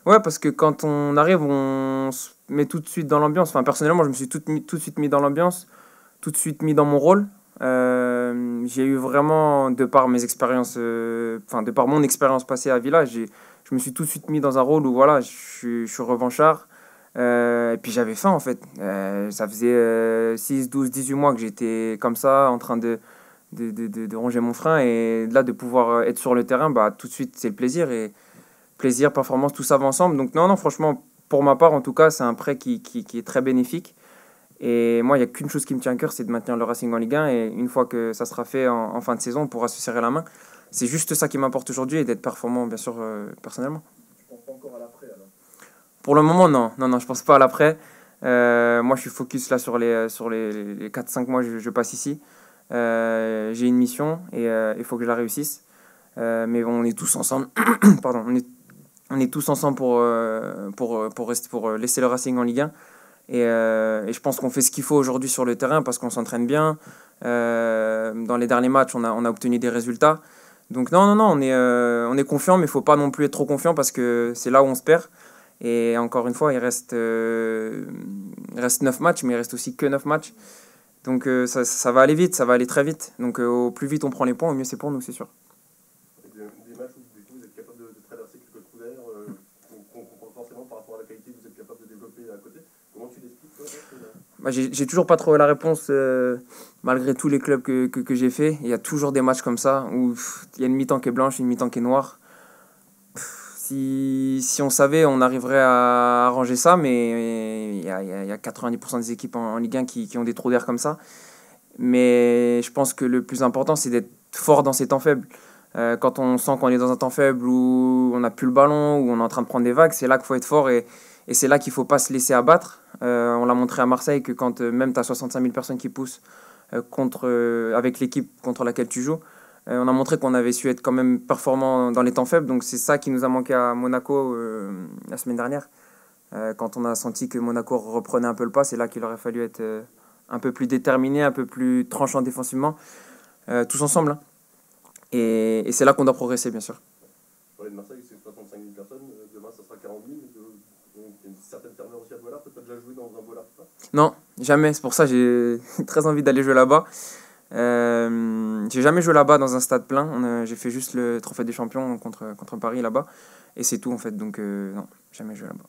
Ouais, parce que quand on arrive, on se met tout de suite dans l'ambiance. Enfin, personnellement, je me suis tout de suite mis dans l'ambiance, tout de suite mis dans mon rôle. J'ai eu vraiment, de par mes expériences, enfin, de par mon expérience passée à Villa, je me suis tout de suite mis dans un rôle où voilà, je suis revanchard. Et puis j'avais faim en fait. Ça faisait 6, 12, 18 mois que j'étais comme ça, en train de ronger mon frein. Et là, de pouvoir être sur le terrain, bah, tout de suite, c'est le plaisir. Et plaisir, performance, tout ça va ensemble. Donc non, non, franchement, pour ma part, en tout cas, c'est un prêt qui est très bénéfique. Et moi, il n'y a qu'une chose qui me tient à cœur, c'est de maintenir le Racing en Ligue 1. Et une fois que ça sera fait en fin de saison, on pourra se serrer la main. C'est juste ça qui m'importe aujourd'hui et d'être performant, bien sûr, personnellement. Tu penses pas encore à l'après alors? Pour le moment, non. Non, non, je pense pas à l'après. Moi, je suis focus là sur les 4-5 mois que je passe ici. J'ai une mission et il faut que je la réussisse. Mais on est tous ensemble. Pardon, on est tous ensemble pour laisser le Racing en Ligue 1. Et je pense qu'on fait ce qu'il faut aujourd'hui sur le terrain parce qu'on s'entraîne bien. Dans les derniers matchs, on a obtenu des résultats. Donc non, non, non, on est confiant, mais il ne faut pas non plus être trop confiant parce que c'est là où on se perd. Et encore une fois, il reste 9 matchs, mais il reste aussi que 9 matchs. Donc ça va aller vite, ça va aller très vite. Donc au plus vite on prend les points, au mieux c'est pour nous, c'est sûr. Des matchs où du coup, vous êtes capable de traverser quelques trous d'air, qu'on comprend forcément par rapport à la qualité que vous êtes capable de développer à côté. Comment tu l'expliques toi? Bah, j'ai toujours pas trouvé la réponse malgré tous les clubs que j'ai fait. Il y a toujours des matchs comme ça où il y a une mi-temps qui est blanche, une mi-temps qui est noire. Si on savait, on arriverait à arranger ça, mais il y a 90% des équipes en Ligue 1 qui ont des trous d'air comme ça. Mais je pense que le plus important, c'est d'être fort dans ces temps faibles. Quand on sent qu'on est dans un temps faible où on n'a plus le ballon, où on est en train de prendre des vagues, c'est là qu'il faut être fort et c'est là qu'il ne faut pas se laisser abattre. On l'a montré à Marseille que quand même tu as 65 000 personnes qui poussent avec l'équipe contre laquelle tu joues, on a montré qu'on avait su être quand même performant dans les temps faibles. Donc c'est ça qui nous a manqué à Monaco la semaine dernière. Quand on a senti que Monaco reprenait un peu le pas, c'est là qu'il aurait fallu être un peu plus déterminé, un peu plus tranchant défensivement, tous ensemble, hein. Et c'est là qu'on doit progresser, bien sûr. Tu parlais de Marseille, c'est 65 000 personnes, demain ça sera 40 000. Donc il y a une certaine ferveur aussi à Bollard. Toi, tu as déjà joué dans un Bollard, ça? Non, jamais. C'est pour ça que j'ai très envie d'aller jouer là-bas. J'ai jamais joué là-bas dans un stade plein. J'ai fait juste le Trophée des Champions contre Paris là-bas. Et c'est tout en fait. Donc non, jamais joué là-bas.